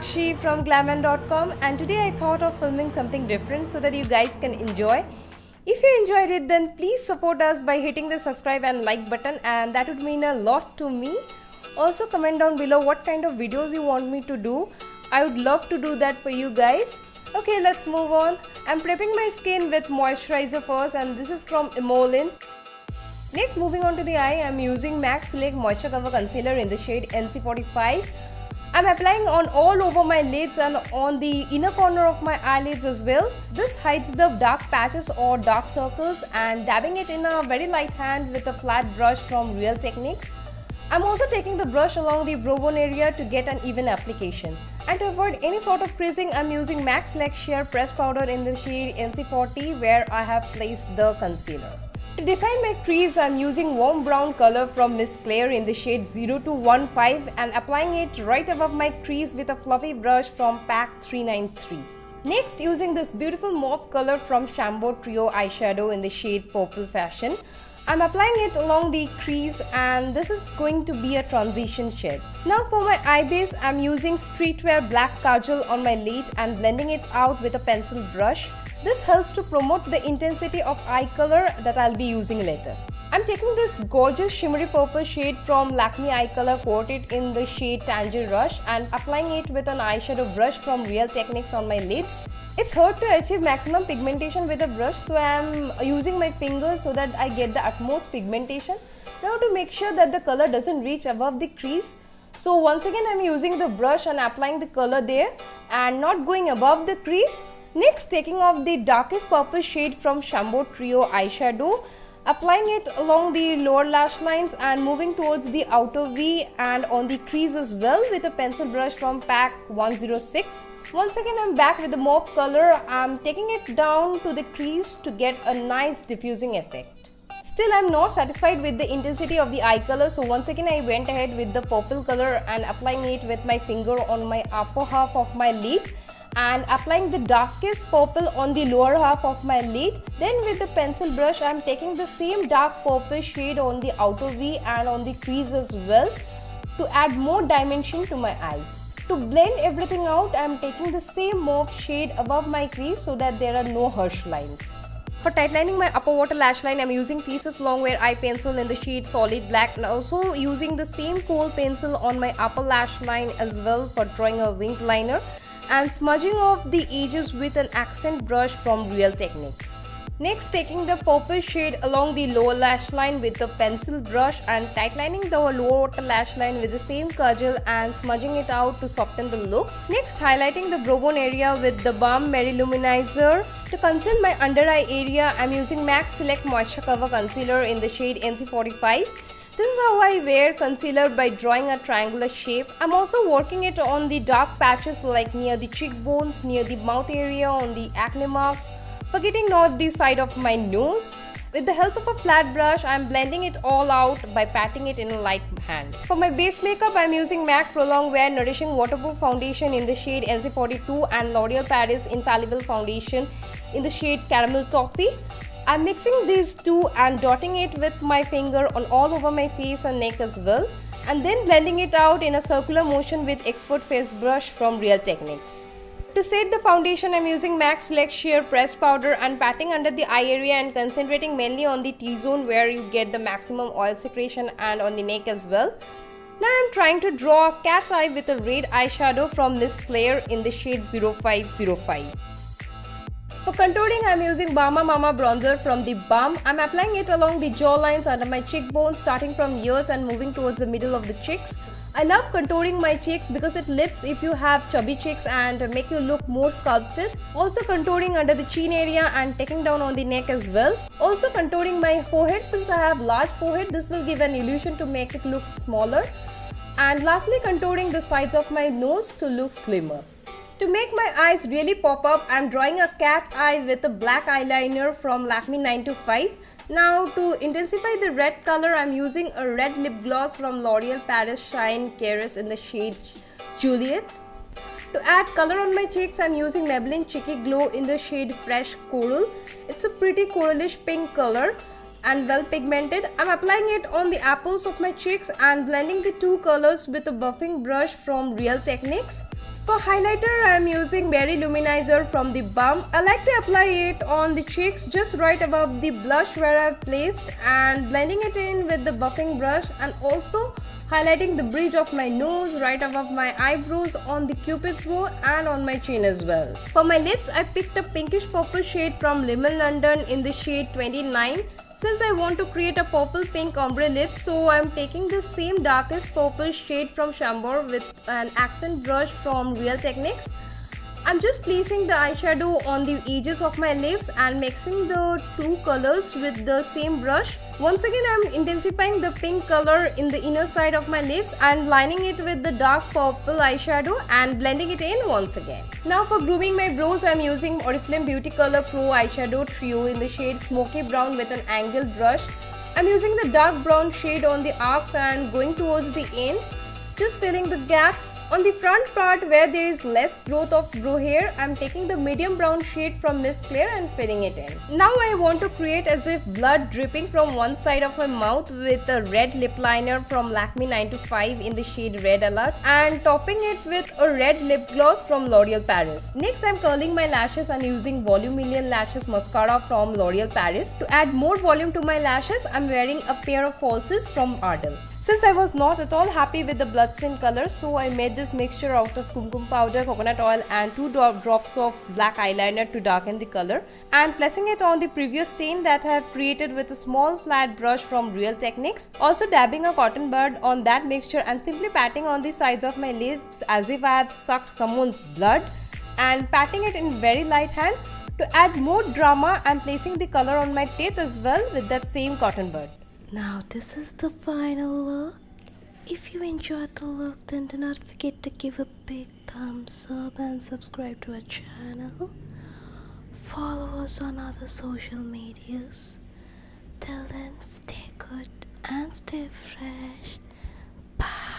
Sakshi from Glamand.com, and today I thought of filming something different so that you guys can enjoy. If you enjoyed it, then please support us by hitting the subscribe and like button, and that would mean a lot to me. Also comment down below what kind of videos you want me to do. I would love to do that for you guys. Okay, let's move on. I'm prepping my skin with moisturizer first, and this is from Emolin. Next, moving on to the eye, I'm using MAC Select Moisture Cover Concealer in the shade NC45. I'm applying on all over my lids and on the inner corner of my eyelids as well. This hides the dark patches or dark circles, and dabbing it in a very light hand with a flat brush from Real Techniques. I'm also taking the brush along the brow bone area to get an even application. And to avoid any sort of creasing, I'm using MAC Select Sheer Pressed Powder in the shade NC40 where I have placed the concealer. To define my crease, I'm using warm brown color from Miss Claire in the shade 0215 and applying it right above my crease with a fluffy brush from PAC 393. Next, using this beautiful mauve color from Shambo Trio eyeshadow in the shade Purple Fashion, I'm applying it along the crease, and this is going to be a transition shade. Now for my eye base, I'm using Streetwear Black Kajal on my lid and blending it out with a pencil brush. This helps to promote the intensity of eye color that I'll be using later. I'm taking this gorgeous shimmery purple shade from Lakme Eye Color coated in the shade Tangerine Rush and applying it with an eyeshadow brush from Real Techniques on my lids. It's hard to achieve maximum pigmentation with a brush, so I'm using my fingers so that I get the utmost pigmentation. Now to make sure that the color doesn't reach above the crease, so once again I'm using the brush and applying the color there and not going above the crease. Next, taking off the darkest purple shade from Shambo Trio eyeshadow, applying it along the lower lash lines and moving towards the outer V and on the crease as well with a pencil brush from PAC 106. Once again, I'm back with the mauve color. I'm taking it down to the crease to get a nice diffusing effect. Still, I'm not satisfied with the intensity of the eye color, so once again I went ahead with the purple color and applying it with my finger on my upper half of my lid and applying the darkest purple on the lower half of my lid. Then with the pencil brush, I'm taking the same dark purple shade on the outer V and on the crease as well to add more dimension to my eyes. To blend everything out, I'm taking the same mauve shade above my crease so that there are no harsh lines. For tightening my upper water lash line, I'm using Pieces Longwear Eye Pencil in the shade Solid Black and also using the same kohl pencil on my upper lash line as well for drawing a winged liner and smudging off the edges with an accent brush from Real Techniques. Next, taking the purple shade along the lower lash line with the pencil brush and tightening the lower water lash line with the same kajal and smudging it out to soften the look. Next, highlighting the brow bone area with the Balm Mary Luminizer. To conceal my under eye area, I'm using MAC Select Moisture Cover Concealer in the shade NC45. This is how I wear concealer, by drawing a triangular shape. I'm also working it on the dark patches like near the cheekbones, near the mouth area, on the acne marks, forgetting not the side of my nose. With the help of a flat brush, I'm blending it all out by patting it in a light hand. For my base makeup, I'm using MAC Pro Longwear Nourishing Waterproof Foundation in the shade NC42 and L'Oreal Paris Infallible Foundation in the shade Caramel Toffee. I'm mixing these two and dotting it with my finger on all over my face and neck as well, and then blending it out in a circular motion with Expert Face Brush from Real Techniques. To set the foundation, I'm using MAC Select Sheer Pressed Powder and patting under the eye area and concentrating mainly on the T-zone where you get the maximum oil secretion and on the neck as well. Now I'm trying to draw a cat eye with a red eyeshadow from Miss Claire in the shade 0505. For contouring, I'm using Balm Mama bronzer from the Balm. I'm applying it along the jawlines under my cheekbones, starting from ears and moving towards the middle of the cheeks. I love contouring my cheeks because it lifts if you have chubby cheeks and make you look more sculpted. Also contouring under the chin area and taking down on the neck as well. Also contouring my forehead, since I have large forehead, this will give an illusion to make it look smaller. And lastly, contouring the sides of my nose to look slimmer. To make my eyes really pop up, I'm drawing a cat eye with a black eyeliner from Lakme 925. Now to intensify the red color, I'm using a red lip gloss from L'Oreal Paris Shine Keras in the shade Juliet. To add color on my cheeks, I'm using Maybelline Cheeky Glow in the shade Fresh Coral. It's a pretty coralish pink color and well pigmented. I'm applying it on the apples of my cheeks and blending the two colors with a buffing brush from Real Techniques. For highlighter, I am using Berry Luminizer from the Balm. I like to apply it on the cheeks just right above the blush where I have placed and blending it in with the buffing brush, and also highlighting the bridge of my nose, right above my eyebrows, on the cupid's bow and on my chin as well. For my lips, I picked a pinkish purple shade from Rimmel London in the shade 29. Since I want to create a purple pink ombre lips, so I am taking the same darkest purple shade from Chambord with an accent brush from Real Techniques. I'm just placing the eyeshadow on the edges of my lips and mixing the two colors with the same brush. Once again, I'm intensifying the pink color in the inner side of my lips and lining it with the dark purple eyeshadow and blending it in once again. Now for grooming my brows, I'm using Oriflame Beauty Color Pro Eyeshadow Trio in the shade Smoky Brown with an angled brush. I'm using the dark brown shade on the arcs and going towards the end, just filling the gaps. On the front part where there is less growth of brow hair, I'm taking the medium brown shade from Miss Claire and filling it in. Now I want to create as if blood dripping from one side of my mouth with a red lip liner from Lakme 925 in the shade Red Alert and topping it with a red lip gloss from L'Oreal Paris. Next, I'm curling my lashes and using Volume Million Lashes Mascara from L'Oreal Paris. To add more volume to my lashes, I'm wearing a pair of falsies from Ardell. Since I was not at all happy with the bloodstained color, so I made this mixture out of kumkum powder, coconut oil and 2 drops of black eyeliner to darken the color and placing it on the previous stain that I have created with a small flat brush from Real Techniques. Also dabbing a cotton bud on that mixture and simply patting on the sides of my lips as if I have sucked someone's blood and patting it in very light hand. To add more drama, I'm placing the color on my teeth as well with that same cotton bud. Now this is the final look. If you enjoyed the look, then do not forget to give a big thumbs up and subscribe to our channel. Follow us on other social medias. Till then, stay good and stay fresh. Bye.